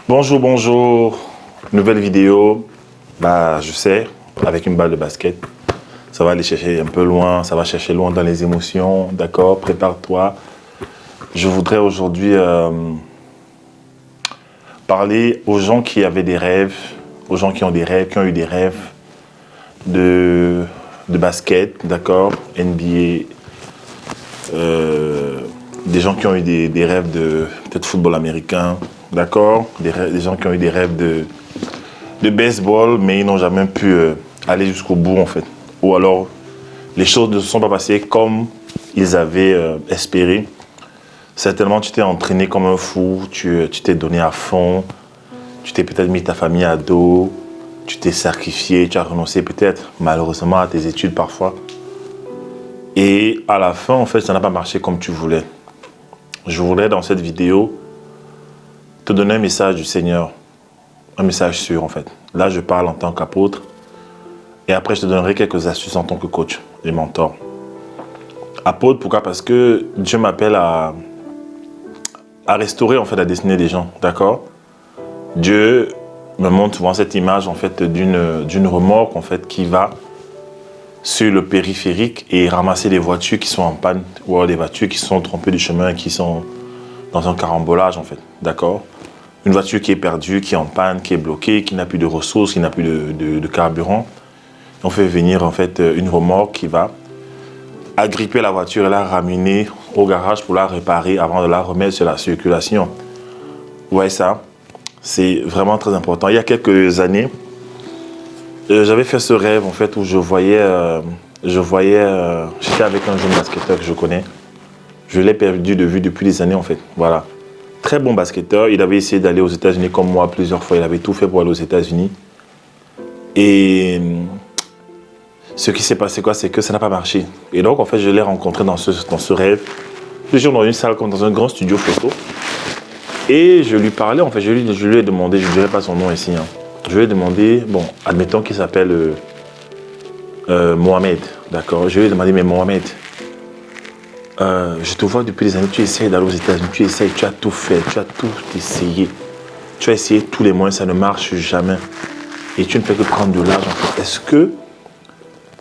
Bonjour, bonjour. Nouvelle vidéo. Je sais, avec une balle de basket, ça va aller chercher un peu loin, ça va chercher loin dans les émotions. D'accord, prépare-toi. Je voudrais aujourd'hui parler aux gens qui avaient des rêves, aux gens qui ont des rêves, qui ont eu des rêves de basket, d'accord, NBA, des gens qui ont eu des rêves de peut-être football américain, d'accord, des gens qui ont eu des rêves de baseball, mais ils n'ont jamais pu aller jusqu'au bout en fait. Ou alors, les choses ne se sont pas passées comme ils avaient espéré. Certainement, tu t'es entraîné comme un fou, tu t'es donné à fond, tu t'es peut-être mis ta famille à dos, tu t'es sacrifié, tu as renoncé peut-être malheureusement à tes études parfois. Et à la fin, en fait, ça n'a pas marché comme tu voulais. Je voudrais dans cette vidéo te donner un message du Seigneur, un message sûr en fait. Là, je parle en tant qu'apôtre et après, je te donnerai quelques astuces en tant que coach et mentor. Apôtre, pourquoi? Parce que Dieu m'appelle à restaurer en fait la destinée des gens, d'accord? Dieu me montre souvent cette image en fait d'une remorque en fait qui va sur le périphérique et ramasser les voitures qui sont en panne ou alors des voitures qui sont trompées du chemin, qui sont dans un carambolage en fait, d'accord? Une voiture qui est perdue, qui est en panne, qui est bloquée, qui n'a plus de ressources, qui n'a plus de carburant. On fait venir en fait une remorque qui va agripper la voiture et la ramener au garage pour la réparer avant de la remettre sur la circulation. Vous voyez ça? C'est vraiment très important. Il y a quelques années, j'avais fait ce rêve en fait où j'étais avec un jeune basketteur que je connais. Je l'ai perdu de vue depuis des années en fait. Voilà. Très bon basketteur. Il avait essayé d'aller aux États-Unis comme moi plusieurs fois. Il avait tout fait pour aller aux États-Unis. Et ce qui s'est passé quoi, c'est que ça n'a pas marché. Et donc en fait, je l'ai rencontré dans ce rêve. Toujours dans une salle comme dans un grand studio photo. Et je lui parlais, en fait, je lui ai demandé, je ne dirai pas son nom ici, hein. Je lui ai demandé, bon, admettons qu'il s'appelle Mohamed, d'accord. Je lui ai demandé, mais Mohamed, je te vois depuis des années, tu essayes d'aller aux États-Unis, tu essayes, tu as tout fait, tu as tout essayé. Tu as essayé tous les moyens, ça ne marche jamais. Et tu ne fais que prendre de l'argent. Est-ce que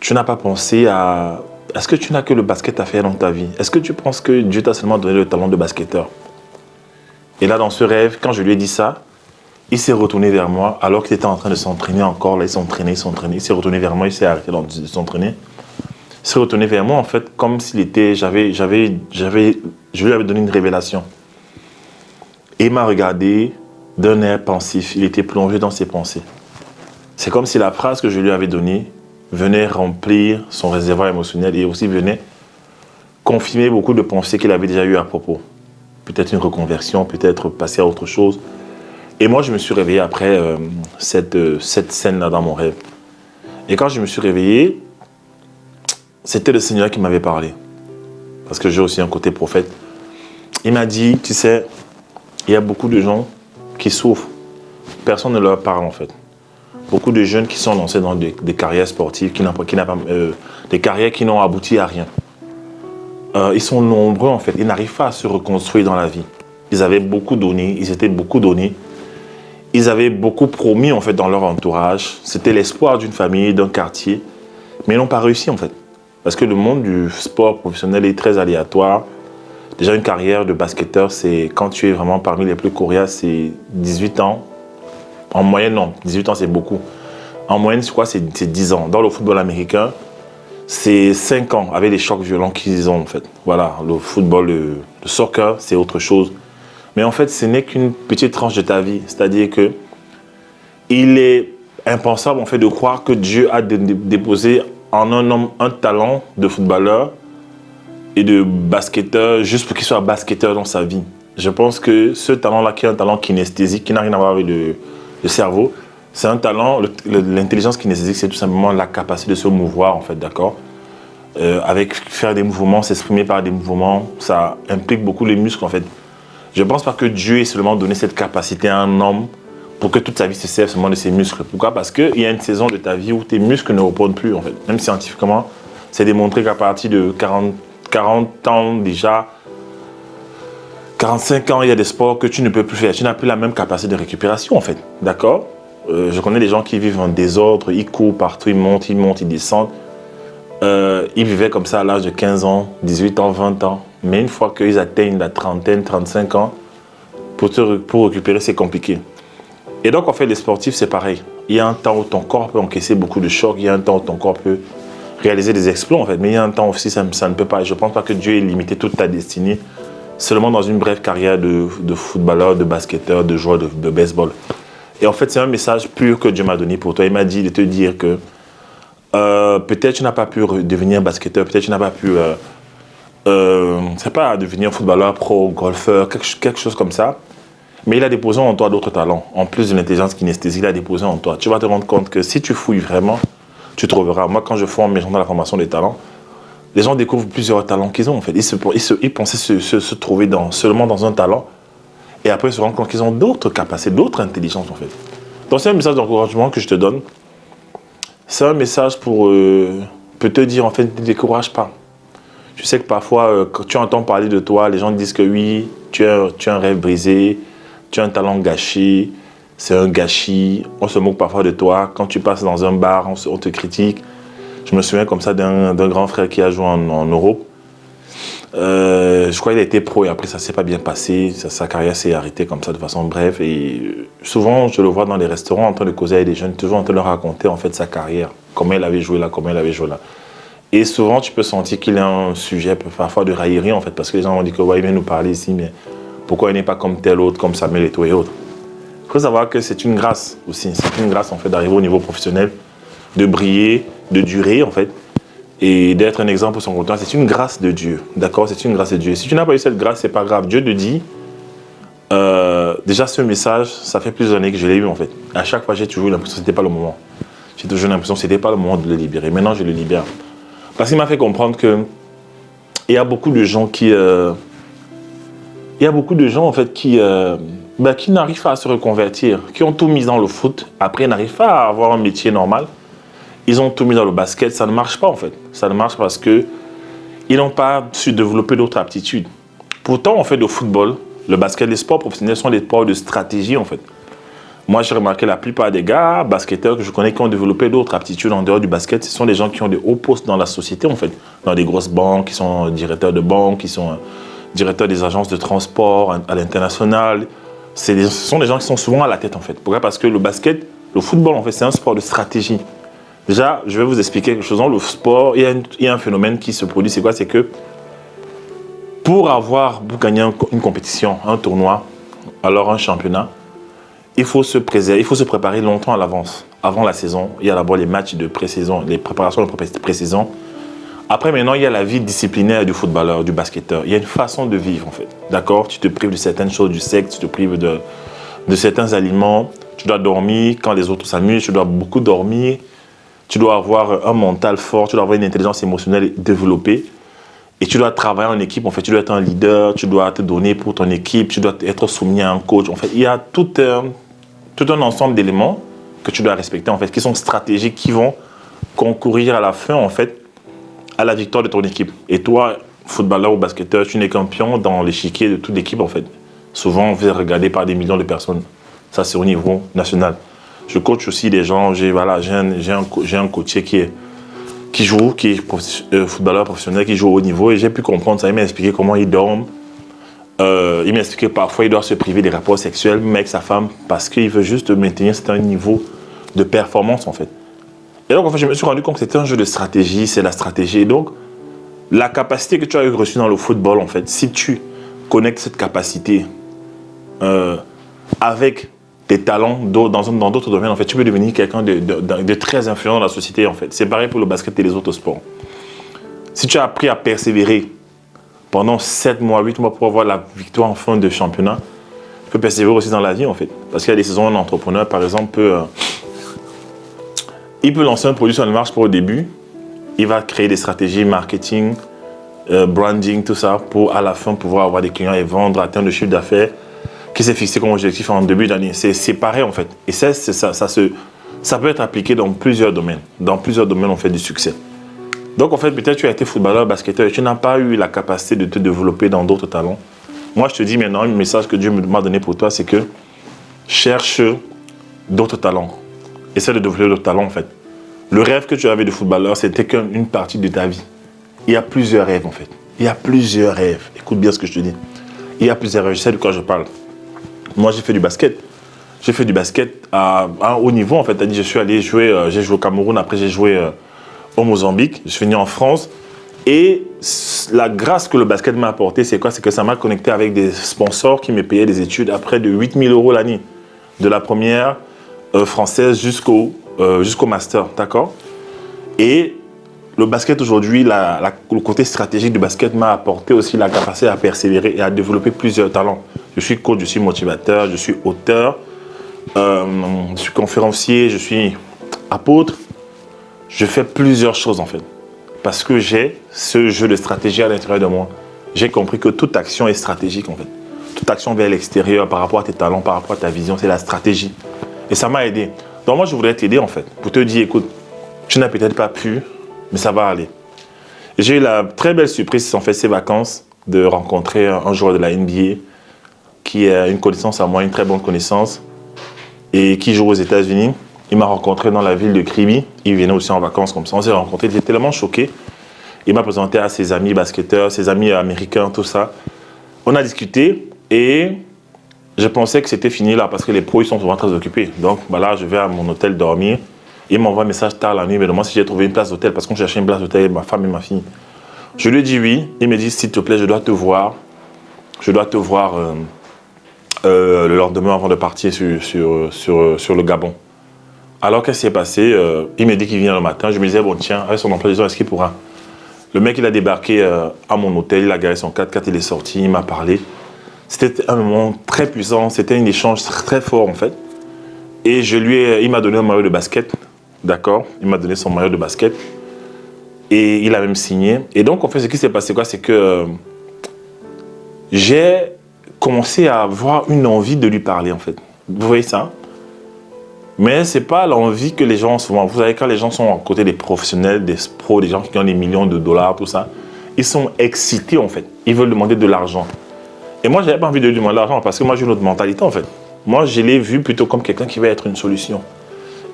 tu n'as pas pensé à... Est-ce que tu n'as que le basket à faire dans ta vie? Est-ce que tu penses que Dieu t'a seulement donné le talent de basketteur? Et là, dans ce rêve, quand je lui ai dit ça, il s'est retourné vers moi, alors qu'il était en train de s'entraîner encore. Là, il s'entraînait. Il s'est retourné vers moi, il s'est arrêté de s'entraîner. Il s'est retourné vers moi, en fait, comme s'il était... Je lui avais donné une révélation. Et il m'a regardé d'un air pensif. Il était plongé dans ses pensées. C'est comme si la phrase que je lui avais donnée venait remplir son réservoir émotionnel et aussi venait confirmer beaucoup de pensées qu'il avait déjà eues à propos. Peut-être une reconversion, peut-être passer à autre chose. Et moi, je me suis réveillé après cette scène-là dans mon rêve. Et quand je me suis réveillé, c'était le Seigneur qui m'avait parlé. Parce que j'ai aussi un côté prophète. Il m'a dit, tu sais, il y a beaucoup de gens qui souffrent. Personne ne leur parle en fait. Beaucoup de jeunes qui sont lancés dans des carrières sportives, des carrières qui n'ont abouti à rien. Ils sont nombreux en fait, ils n'arrivent pas à se reconstruire dans la vie. Ils avaient beaucoup donné, ils étaient beaucoup donnés. Ils avaient beaucoup promis en fait dans leur entourage. C'était l'espoir d'une famille, d'un quartier. Mais ils n'ont pas réussi en fait. Parce que le monde du sport professionnel est très aléatoire. Déjà une carrière de basketteur, c'est quand tu es vraiment parmi les plus coriaces, c'est 18 ans. En moyenne, non, 18 ans c'est beaucoup. En moyenne, je crois que c'est 10 ans. Dans le football américain, c'est 5 ans avec les chocs violents qu'ils ont en fait. Voilà, le football, le soccer, c'est autre chose. Mais en fait, ce n'est qu'une petite tranche de ta vie. C'est-à-dire que il est impensable en fait de croire que Dieu a déposé en un homme un talent de footballeur et de basketteur juste pour qu'il soit basketteur dans sa vie. Je pense que ce talent-là, qui est un talent kinesthésique, qui n'a rien à voir avec le cerveau, c'est un talent, l'intelligence kinesthésique, c'est tout simplement la capacité de se mouvoir, en fait, d'accord? Avec faire des mouvements, s'exprimer par des mouvements, ça implique beaucoup les muscles, en fait. Je ne pense pas que Dieu ait seulement donné cette capacité à un homme pour que toute sa vie se serve seulement de ses muscles. Pourquoi? Parce qu'il y a une saison de ta vie où tes muscles ne répondent plus, en fait. Même scientifiquement, c'est démontré qu'à partir de 40 ans déjà, 45 ans, il y a des sports que tu ne peux plus faire. Tu n'as plus la même capacité de récupération, en fait. D'accord? Je connais des gens qui vivent en désordre, ils courent partout, ils montent, ils descendent. Ils vivaient comme ça à l'âge de 15 ans, 18 ans, 20 ans. Mais une fois qu'ils atteignent la trentaine, 35 ans, pour récupérer, c'est compliqué. Et donc, en fait, les sportifs, c'est pareil. Il y a un temps où ton corps peut encaisser beaucoup de chocs, il y a un temps où ton corps peut réaliser des exploits, en fait. Mais il y a un temps aussi, ça ne peut pas. Je ne pense pas que Dieu ait limité toute ta destinée seulement dans une brève carrière de footballeur, de basketteur, de joueur de baseball. Et en fait, c'est un message pur que Dieu m'a donné pour toi. Il m'a dit de te dire que peut-être tu n'as pas pu devenir basketteur, peut-être tu n'as pas pu, c'est pas devenir footballeur, pro, golfeur, quelque chose comme ça. Mais il a déposé en toi d'autres talents. En plus de l'intelligence kinesthésique, il a déposé en toi. Tu vas te rendre compte que si tu fouilles vraiment, tu trouveras. Moi, quand je forme mes gens dans la formation des talents, les gens découvrent plusieurs talents qu'ils ont, en fait. Ils pensaient se trouver seulement dans un talent. Et après, ils se rendent compte qu'ils ont d'autres capacités, d'autres intelligences, en fait. Donc, c'est un message d'encouragement que je te donne. C'est un message pour te dire, en fait, ne te décourage pas. Je sais que parfois, quand tu entends parler de toi, les gens disent que oui, tu as un rêve brisé, tu as un talent gâché, c'est un gâchis. On se moque parfois de toi. Quand tu passes dans un bar, on te critique. Je me souviens comme ça d'un grand frère qui a joué en Europe. Je crois qu'il a été pro et après ça ne s'est pas bien passé. Sa carrière s'est arrêtée comme ça de façon brève. Et souvent, je le vois dans les restaurants en train de causer avec des jeunes, toujours en train de leur raconter en fait sa carrière, comment il avait joué là, comment il avait joué là. Et souvent, tu peux sentir qu'il a un sujet parfois de raillerie en fait, parce que les gens vont dire que ouais, il vient nous parler ici, mais pourquoi il n'est pas comme tel autre, comme Samuel Eto'o et autres. Il faut savoir que c'est une grâce aussi. C'est une grâce en fait d'arriver au niveau professionnel, de briller, de durer en fait. Et d'être un exemple pour son content, c'est une grâce de Dieu. D'accord? C'est une grâce de Dieu. Si tu n'as pas eu cette grâce, c'est pas grave. Dieu te dit, déjà ce message, ça fait plusieurs années que je l'ai eu en fait. À chaque fois, j'ai toujours eu l'impression que ce n'était pas le moment. J'ai toujours eu l'impression que ce n'était pas le moment de le libérer. Maintenant, je le libère. Parce qu'il m'a fait comprendre que il y a beaucoup de gens en fait qui n'arrivent pas à se reconvertir, qui ont tout mis dans le foot, après n'arrivent pas à avoir un métier normal. Ils ont tout mis dans le basket, ça ne marche pas en fait. Ça ne marche parce qu'ils n'ont pas su développer d'autres aptitudes. Pourtant, on fait le football, le basket, les sports professionnels sont des sports de stratégie en fait. Moi, j'ai remarqué la plupart des gars, basketteurs que je connais qui ont développé d'autres aptitudes en dehors du basket, ce sont des gens qui ont des hauts postes dans la société en fait. Dans des grosses banques, qui sont directeurs de banque, qui sont directeurs des agences de transport à l'international. Ce sont des gens qui sont souvent à la tête en fait. Pourquoi? Parce que le basket, le football en fait, c'est un sport de stratégie. Déjà, je vais vous expliquer quelque chose. Dans le sport, il y a un phénomène qui se produit. C'est quoi? C'est que pour gagner une compétition, un tournoi, alors un championnat, il faut se préparer longtemps à l'avance. Avant la saison, il y a d'abord les matchs de pré-saison, les préparations de pré-saison. Après, maintenant, il y a la vie disciplinaire du footballeur, du basketteur. Il y a une façon de vivre, en fait. D'accord? Tu te prives de certaines choses, du sexe, tu te prives de certains aliments. Tu dois dormir quand les autres s'amusent, tu dois beaucoup dormir. Tu dois avoir un mental fort, tu dois avoir une intelligence émotionnelle développée. Et tu dois travailler en équipe, en fait. Tu dois être un leader, tu dois te donner pour ton équipe, tu dois être soumis à un coach. En fait, il y a tout un ensemble d'éléments que tu dois respecter, en fait, qui sont stratégiques, qui vont concourir à la fin, en fait, à la victoire de ton équipe. Et toi, footballeur ou basketteur, tu n'es qu'un pion dans l'échiquier de toute l'équipe, en fait. Souvent, vous êtes regardé par des millions de personnes. Ça, c'est au niveau national. Je coach aussi des gens, j'ai un coaché qui est footballeur professionnel, qui joue au haut niveau, et j'ai pu comprendre ça. Il m'a expliqué comment il dort. Il m'a expliqué que parfois il doit se priver des rapports sexuels, même avec sa femme, parce qu'il veut juste maintenir un certain niveau de performance en fait. Et donc en fait, je me suis rendu compte que c'était un jeu de stratégie, c'est la stratégie. Et donc, la capacité que tu as reçue dans le football, en fait, si tu connectes cette capacité avec tes talents dans d'autres domaines, en fait, tu peux devenir quelqu'un de très influent dans la société, en fait. C'est pareil pour le basket et les autres sports. Si tu as appris à persévérer pendant 7 mois, 8 mois pour avoir la victoire en fin de championnat, tu peux persévérer aussi dans la vie, en fait. Parce qu'il y a des saisons, un entrepreneur, par exemple, il peut lancer un produit sur le marché pour au début, il va créer des stratégies marketing, branding, tout ça, pour à la fin pouvoir avoir des clients et vendre, atteindre le chiffre d'affaires qui s'est fixé comme objectif en début d'année. C'est pareil en fait. Et ça peut être appliqué dans plusieurs domaines. Dans plusieurs domaines, on fait du succès. Donc en fait, peut-être tu as été footballeur, basketteur et tu n'as pas eu la capacité de te développer dans d'autres talents. Moi, je te dis maintenant, le message que Dieu m'a donné pour toi, c'est que cherche d'autres talents. Essaie de développer d'autres talents, en fait. Le rêve que tu avais de footballeur, c'était qu'une partie de ta vie. Il y a plusieurs rêves, en fait. Il y a plusieurs rêves. Écoute bien ce que je te dis. Il y a plusieurs rêves. Je sais de quoi je parle. Moi, j'ai fait du basket. J'ai fait du basket à un haut niveau, en fait. C'est-à-dire, je suis allé jouer, j'ai joué au Cameroun, après j'ai joué au Mozambique. Je suis venu en France. Et la grâce que le basket m'a apporté, c'est quoi? C'est que ça m'a connecté avec des sponsors qui me payaient des études à près de 8 000 € l'année. De la première française jusqu'au master, d'accord? Et le basket aujourd'hui, le côté stratégique du basket m'a apporté aussi la capacité à persévérer et à développer plusieurs talents. Je suis coach, je suis motivateur, je suis auteur, je suis conférencier, je suis apôtre. Je fais plusieurs choses en fait. Parce que j'ai ce jeu de stratégie à l'intérieur de moi. J'ai compris que toute action est stratégique en fait. Toute action vers l'extérieur par rapport à tes talents, par rapport à ta vision, c'est la stratégie. Et ça m'a aidé. Donc moi, je voudrais t'aider en fait, pour te dire, écoute, tu n'as peut-être pas pu, mais ça va aller. Et j'ai eu la très belle surprise, en fait, ces vacances, de rencontrer un joueur de la NBA qui est une connaissance à moi, une très bonne connaissance, et qui joue aux États-Unis. Il m'a rencontré dans la ville de Kribi. Il venait aussi en vacances comme ça. On s'est rencontrés. Il était tellement choqué. Il m'a présenté à ses amis basketteurs, ses amis américains, tout ça. On a discuté et je pensais que c'était fini là parce que les pros ils sont souvent très occupés. Donc là, je vais à mon hôtel dormir. Il m'envoie un message tard la nuit, il me demande si j'ai trouvé une place d'hôtel parce qu'on cherchait une place d'hôtel, ma femme et ma fille. Je lui dis oui. Il me dit s'il te plaît, je dois te voir. Je dois te voir le lendemain avant de partir sur le Gabon. Alors qu'est-ce qui s'est passé? Il me dit qu'il vient le matin. Je me disais, bon tiens, avec son emploi du temps, est-ce qu'il pourra? Le mec, il a débarqué à mon hôtel, il a garé son 4x4, il est sorti, il m'a parlé. C'était un moment très puissant, c'était un échange très fort en fait. Et il m'a donné un maillot de basket, d'accord? Il m'a donné son maillot de basket. Et il a même signé. Et donc, en fait, ce qui s'est passé, quoi, c'est que j'ai commencé à avoir une envie de lui parler en fait. Vous voyez ça? Mais ce n'est pas l'envie que les gens ont souvent. Vous savez, quand les gens sont à côté des professionnels, des pros, des gens qui ont des millions de dollars, tout ça, ils sont excités en fait. Ils veulent demander de l'argent. Et moi, je n'avais pas envie de lui demander de l'argent parce que moi, j'ai une autre mentalité en fait. Moi, je l'ai vu plutôt comme quelqu'un qui va être une solution.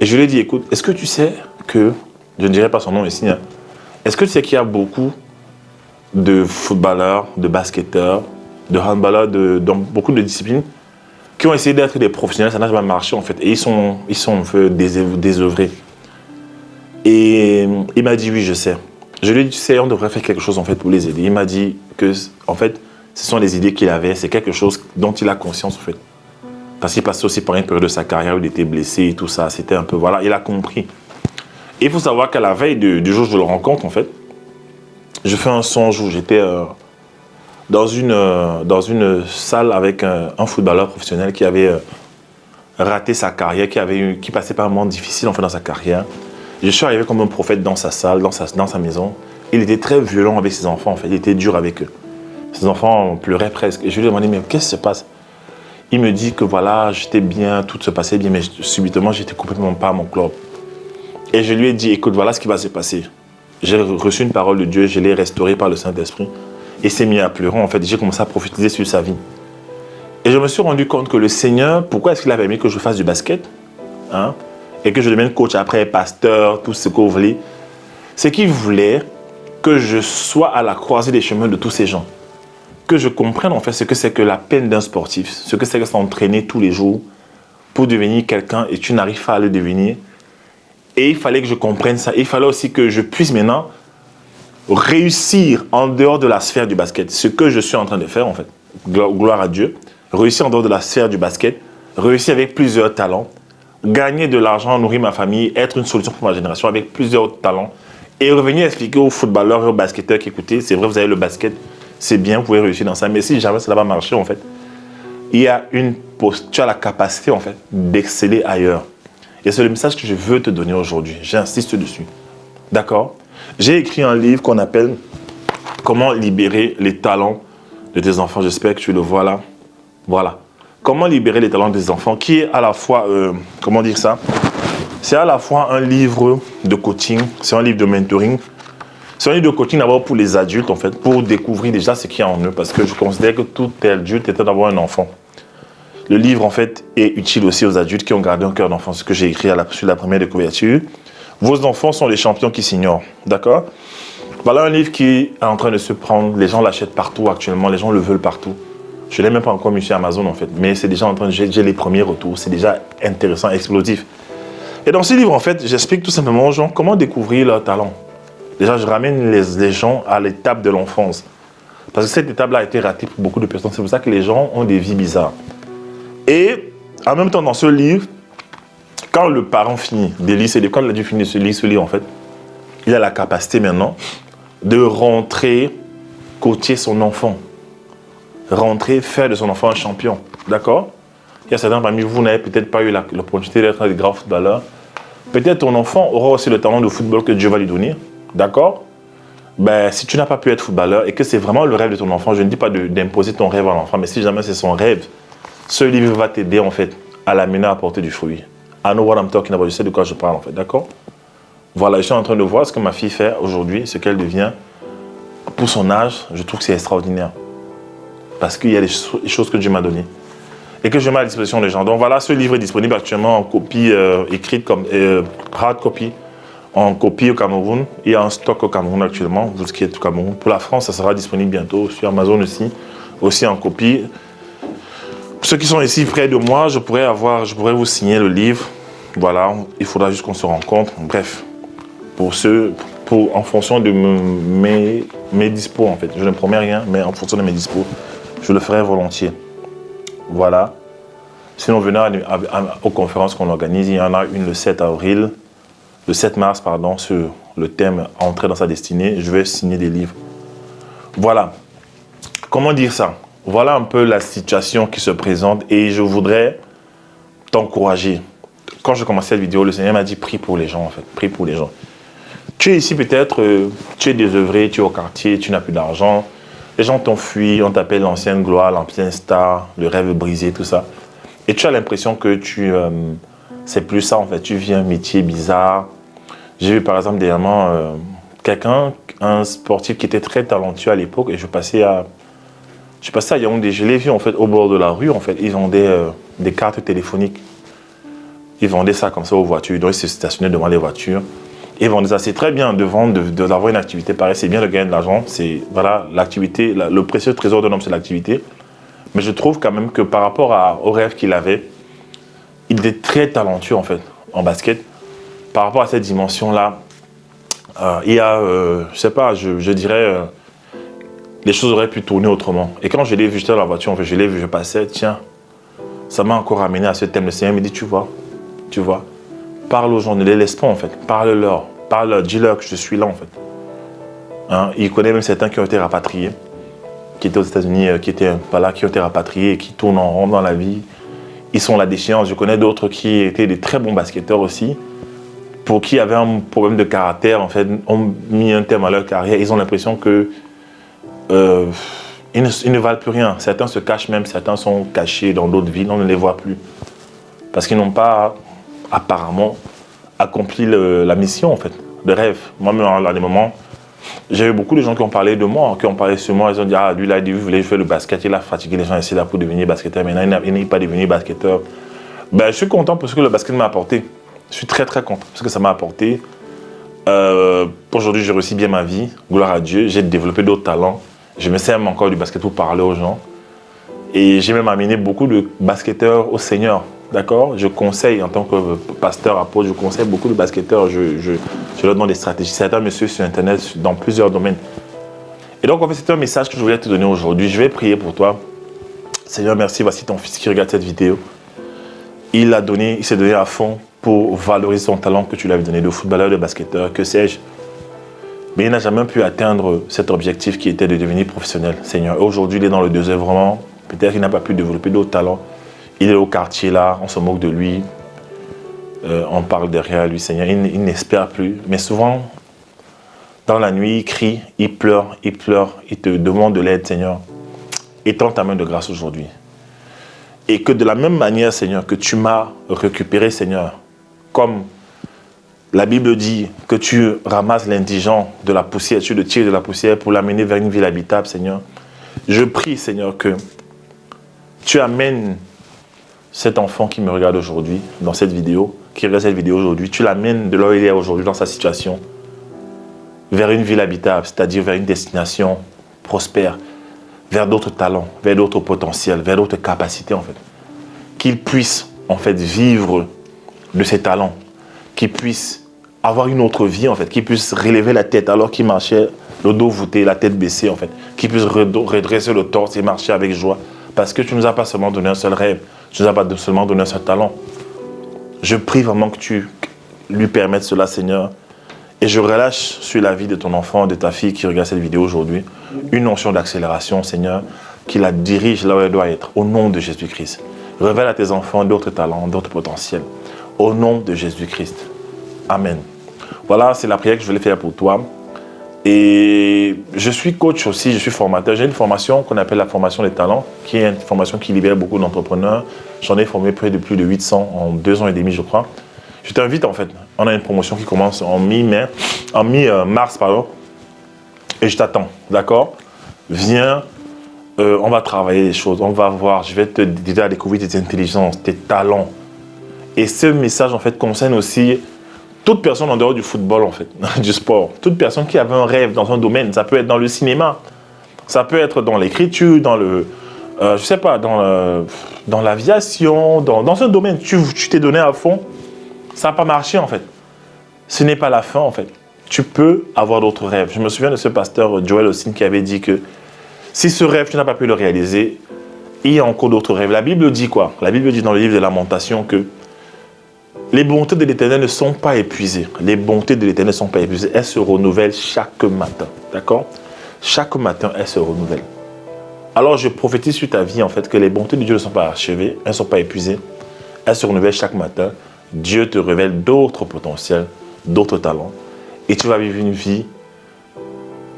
Et je lui ai dit, écoute, est-ce que tu sais que, je ne dirai pas son nom ici, hein, est-ce que tu sais qu'il y a beaucoup de footballeurs, de basketteurs, de handballeurs, dans beaucoup de disciplines, qui ont essayé d'être des professionnels, ça n'a jamais marché en fait. Et ils sont un peu désœuvrés. Et il m'a dit oui, je sais. Je lui ai dit, tu sais, on devrait faire quelque chose en fait pour les aider. Il m'a dit que, en fait, ce sont les idées qu'il avait, c'est quelque chose dont il a conscience en fait. Parce qu'il passait aussi par une période de sa carrière où il était blessé et tout ça. C'était un peu, voilà, il a compris. Et il faut savoir qu'à la veille du jour où je le rencontre en fait, je fais un songe où j'étais dans une salle avec un footballeur professionnel qui avait raté sa carrière, qui passait par un moment difficile en fait dans sa carrière. Je suis arrivé comme un prophète dans sa salle, dans sa maison. Il était très violent avec ses enfants en fait, il était dur avec eux. Ses enfants pleuraient presque. Et je lui ai demandé, mais qu'est-ce qui se passe? Il me dit que voilà, j'étais bien, tout se passait bien, mais subitement j'étais complètement pas à mon club. Et je lui ai dit, écoute, voilà ce qui va se passer. J'ai reçu une parole de Dieu, je l'ai restaurée par le Saint-Esprit. Et s'est mis à pleurer, en fait, j'ai commencé à prophétiser sur sa vie. Et je me suis rendu compte que le Seigneur, pourquoi est-ce qu'il avait mis que je fasse du basket, hein, et que je devienne coach après, pasteur, tout ce que vous voulez, c'est qu'il voulait que je sois à la croisée des chemins de tous ces gens. Que je comprenne en fait ce que c'est que la peine d'un sportif, ce que c'est que s'entraîner tous les jours pour devenir quelqu'un et tu n'arrives pas à le devenir. Et il fallait que je comprenne ça. Il fallait aussi que je puisse maintenant réussir en dehors de la sphère du basket. Ce que je suis en train de faire en fait. Gloire à Dieu. Réussir en dehors de la sphère du basket. Réussir avec plusieurs talents. Gagner de l'argent, nourrir ma famille. Être une solution pour ma génération avec plusieurs talents. Et revenir expliquer aux footballeurs et aux basketteurs qui écoutez, c'est vrai, vous avez le basket, c'est bien, vous pouvez réussir dans ça. Mais si jamais cela va marcher en fait, tu as la capacité en fait d'exceller ailleurs. Et c'est le message que je veux te donner aujourd'hui. J'insiste dessus. D'accord? J'ai écrit un livre qu'on appelle « Comment libérer les talents de tes enfants ». J'espère que tu le vois là. Voilà. Comment libérer les talents des enfants, qui est à la fois, comment dire ça? C'est à la fois un livre de coaching, c'est un livre de mentoring, C'est un livre de coaching d'abord pour les adultes, en fait, pour découvrir déjà ce qu'il y a en eux, parce que je considère que tout adulte est d'avoir un enfant. Le livre, en fait, est utile aussi aux adultes qui ont gardé un cœur d'enfant, ce que j'ai écrit sur la première de couverture. Vos enfants sont les champions qui s'ignorent, d'accord? Voilà un livre qui est en train de se prendre, les gens l'achètent partout actuellement, les gens le veulent partout. Je ne l'ai même pas encore mis sur Amazon, en fait, mais c'est déjà en train de, j'ai les premiers retours, c'est déjà intéressant, explosif. Et dans ce livre, en fait, j'explique tout simplement aux gens comment découvrir leur talent. Déjà, je ramène les gens à l'étape de l'enfance. Parce que cette étape-là a été ratée pour beaucoup de personnes. C'est pour ça que les gens ont des vies bizarres. Et en même temps, dans ce livre, quand le parent finit de lire ce livre, quand il a dû finir ce livre, en fait, il a la capacité maintenant de rentrer, coacher son enfant. Rentrer, faire de son enfant un champion. D'accord? Il y a certains parmi vous, vous n'avez peut-être pas eu l'opportunité d'être un des grands footballeurs. Peut-être ton enfant aura aussi le talent de football que Dieu va lui donner. D'accord? Ben, si tu n'as pas pu être footballeur et que c'est vraiment le rêve de ton enfant, je ne dis pas d'imposer ton rêve à l'enfant, mais si jamais c'est son rêve, ce livre va t'aider en fait à l'amener à porter du fruit. I know what I'm talking about, je sais de quoi je parle en fait, d'accord? Voilà, je suis en train de voir ce que ma fille fait aujourd'hui, ce qu'elle devient. Pour son âge, je trouve que c'est extraordinaire. Parce qu'il y a des choses que Dieu m'a données et que je mets à la disposition des gens. Donc voilà, ce livre est disponible actuellement en copie écrite comme hard copy. En copie au Cameroun, il y a un stock au Cameroun actuellement, vous qui êtes au Cameroun. Pour la France, ça sera disponible bientôt sur Amazon aussi en copie. Pour ceux qui sont ici près de moi, je pourrais vous signer le livre. Voilà, il faudra juste qu'on se rencontre. Bref, en fonction de mes dispos en fait. Je ne promets rien, mais en fonction de mes dispos, je le ferai volontiers. Voilà. Sinon, venez aux conférences qu'on organise. Il y en a une le 7 avril. Le 7 mars, pardon, sur le thème « Entrer dans sa destinée », je vais signer des livres. Voilà. Comment dire ça? Voilà un peu la situation qui se présente et je voudrais t'encourager. Quand je commençais cette vidéo, le Seigneur m'a dit « Prie pour les gens, en fait. Prie pour les gens. » Tu es ici peut-être, tu es désœuvré, tu es au quartier, tu n'as plus d'argent. Les gens t'ont fui, on t'appelle l'ancienne gloire, l'ancienne star, le rêve brisé, tout ça. Et tu as l'impression que c'est plus ça en fait, tu vis un métier bizarre. J'ai vu par exemple dernièrement un sportif qui était très talentueux à l'époque et je passais à Yaoundé, je l'ai vu en fait au bord de la rue en fait, ils vendaient des cartes téléphoniques. Ils vendaient ça comme ça aux voitures, donc ils se stationnaient devant les voitures. Ils vendaient ça, c'est très bien d'avoir une activité pareille, c'est bien de gagner de l'argent, c'est voilà l'activité, le précieux trésor d'un homme c'est l'activité. Mais je trouve quand même que par rapport au rêve qu'il avait, il était très talentueux en fait, en basket. Par rapport à cette dimension-là, il y a, je sais pas, je dirais, les choses auraient pu tourner autrement. Et quand je l'ai vu, j'étais dans la voiture, en fait, je l'ai vu, je passais, tiens, ça m'a encore amené à ce thème. Le Seigneur me dit, tu vois, parle aux gens, ne les laisse pas en fait, parle-leur, dis-leur que je suis là en fait. Hein, il connaît même certains qui ont été rapatriés, qui étaient aux États-Unis, qui étaient pas là, qui ont été rapatriés et qui tournent en rond dans la vie. Ils sont la déchéance. Je connais d'autres qui étaient des très bons basketteurs aussi, pour qui avaient un problème de caractère, en fait, ont mis un terme à leur carrière. Ils ont l'impression que ils ne valent plus rien. Certains se cachent même, certains sont cachés dans d'autres villes, on ne les voit plus. Parce qu'ils n'ont pas, apparemment, accompli la mission, en fait, de rêve. Moi-même, à des moments, j'ai eu beaucoup de gens qui ont parlé de moi, qui ont parlé sur moi. Ils ont dit, ah, lui, là, il voulait faire le basket, il a fatigué les gens ici là pour devenir basketteur. Maintenant, il n'est pas devenu basketteur. Ben, je suis content pour ce que le basket m'a apporté. Je suis très, très content pour ce que ça m'a apporté. Aujourd'hui, j'ai réussi bien ma vie, gloire à Dieu. J'ai développé d'autres talents. Je me sers encore du basket pour parler aux gens. Et j'ai même amené beaucoup de basketteurs au Seigneur. D'accord? Je conseille, en tant que pasteur, apôtre, je conseille beaucoup de basketteurs. Je leur donne des stratégies. Certains me suivent sur Internet dans plusieurs domaines. Et donc, en fait, c'est un message que je voulais te donner aujourd'hui. Je vais prier pour toi. Seigneur, merci. Voici ton fils qui regarde cette vidéo. Il s'est donné à fond pour valoriser son talent que tu lui avais donné de footballeur, de basketteur, que sais-je. Mais il n'a jamais pu atteindre cet objectif qui était de devenir professionnel, Seigneur. Aujourd'hui, il est dans le désœuvrement. Peut-être qu'il n'a pas pu développer d'autres talents. Il est au quartier là, on se moque de lui. On parle derrière lui, Seigneur. Il n'espère plus. Mais souvent, dans la nuit, il crie, il pleure, il te demande de l'aide, Seigneur. Étends ta main de grâce aujourd'hui. Et que de la même manière, Seigneur, que tu m'as récupéré, Seigneur, comme La Bible dit que tu ramasses l'indigent de la poussière, tu le tires de la poussière pour l'amener vers une ville habitable, Seigneur. Je prie, Seigneur, que tu amènes cet enfant qui me regarde aujourd'hui, dans cette vidéo, qui regarde cette vidéo aujourd'hui, tu l'amènes de là où il est aujourd'hui, dans sa situation, vers une ville habitable, c'est-à-dire vers une destination prospère, vers d'autres talents, vers d'autres potentiels, vers d'autres capacités, en fait. Qu'il puisse, en fait, vivre de ses talents, qu'il puisse avoir une autre vie, en fait, qu'il puisse relever la tête alors qu'il marchait le dos voûté, la tête baissée, en fait, qu'il puisse redresser le torse et marcher avec joie, parce que tu ne nous as pas seulement donné un seul rêve, tu ne nous as pas seulement donné un seul talent. Je prie vraiment que tu lui permettes cela, Seigneur, et je relâche sur la vie de ton enfant, de ta fille qui regarde cette vidéo aujourd'hui, une notion d'accélération, Seigneur, qui la dirige là où elle doit être, au nom de Jésus-Christ. Révèle à tes enfants d'autres talents, d'autres potentiels, au nom de Jésus-Christ. Amen. Voilà, c'est la prière que je voulais faire pour toi. Et je suis coach aussi, je suis formateur. J'ai une formation qu'on appelle la formation des talents, qui est une formation qui libère beaucoup d'entrepreneurs. J'en ai formé près de plus de 800 en 2 ans et demi, je crois. Je t'invite en fait, on a une promotion qui commence en mi-mars, et je t'attends, d'accord? Viens, on va travailler les choses, on va voir, je vais te aider à découvrir tes intelligences, tes talents. Et ce message en fait concerne aussi toute personne en dehors du football, en fait, du sport. Toute personne qui avait un rêve dans un domaine. Ça peut être dans le cinéma, ça peut être dans l'écriture, dans le, je sais pas, dans l'aviation, dans un domaine. Tu t'es donné à fond, ça n'a pas marché, en fait. Ce n'est pas la fin, en fait. Tu peux avoir d'autres rêves. Je me souviens de ce pasteur Joel Osteen qui avait dit que si ce rêve, tu n'as pas pu le réaliser, il y a encore d'autres rêves. La Bible dit quoi? La Bible dit dans le livre de Lamentations que les bontés de l'Éternel ne sont pas épuisées. Les bontés de l'Éternel ne sont pas épuisées. Elles se renouvellent chaque matin. D'accord? Chaque matin, elles se renouvellent. Alors, je prophétise sur ta vie, en fait, que les bontés de Dieu ne sont pas achevées. Elles ne sont pas épuisées. Elles se renouvellent chaque matin. Dieu te révèle d'autres potentiels, d'autres talents. Et tu vas vivre une vie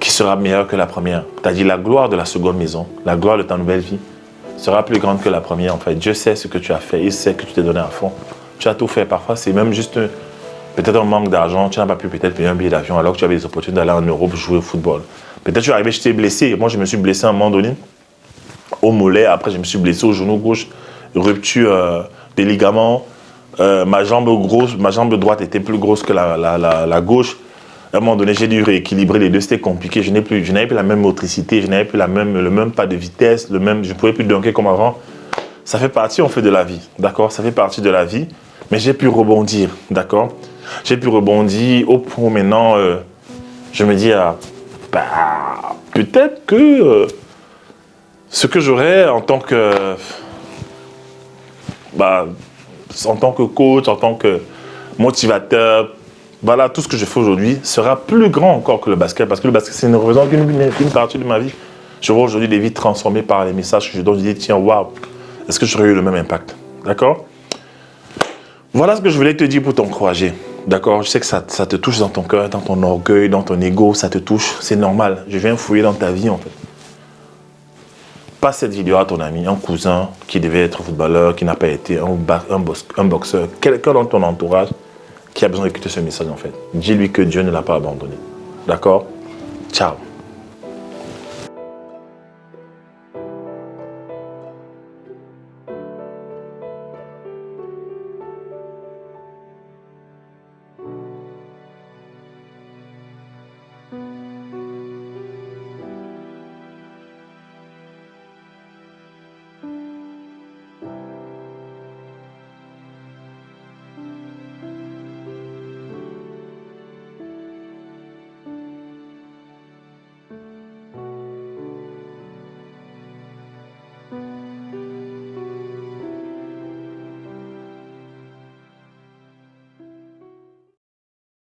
qui sera meilleure que la première. C'est-à-dire la gloire de la seconde maison, la gloire de ta nouvelle vie sera plus grande que la première, en fait. Dieu sait ce que tu as fait. Il sait que tu t'es donné à fond. Tu as tout fait. Parfois, c'est même juste peut-être un manque d'argent. Tu n'as pas pu peut-être payer un billet d'avion alors que tu avais des opportunités d'aller en Europe jouer au football. Peut-être tu es arrivé, je t'ai blessé. Moi, je me suis blessé à un moment donné au mollet. Après, je me suis blessé au genou gauche. Rupture des ligaments. Ma jambe droite était plus grosse que la gauche. À un moment donné, j'ai dû rééquilibrer les deux. C'était compliqué. Je n'avais plus la même motricité. Je n'avais plus le même pas de vitesse. Je ne pouvais plus dunker comme avant. Ça fait partie, on fait de la vie, d'accord? Ça fait partie de la vie, mais j'ai pu rebondir, d'accord? J'ai pu rebondir au point où maintenant, je me dis, peut-être que ce que j'aurais en tant que coach, en tant que motivateur, voilà, tout ce que je fais aujourd'hui sera plus grand encore que le basket, parce que le basket, c'est ne représente qu'une partie de ma vie. Je vois aujourd'hui des vies transformées par les messages que je donne. Je dis, tiens, waouh! Est-ce que j'aurais eu le même impact? D'accord? Voilà ce que je voulais te dire pour t'encourager. D'accord? Je sais que ça te touche dans ton cœur, dans ton orgueil, dans ton ego, ça te touche. C'est normal. Je viens fouiller dans ta vie, en fait. Passe cette vidéo à ton ami, un cousin qui devait être footballeur, qui n'a pas été, un boxeur, quelqu'un dans ton entourage qui a besoin d'écouter ce message, en fait. Dis-lui que Dieu ne l'a pas abandonné. D'accord? Ciao.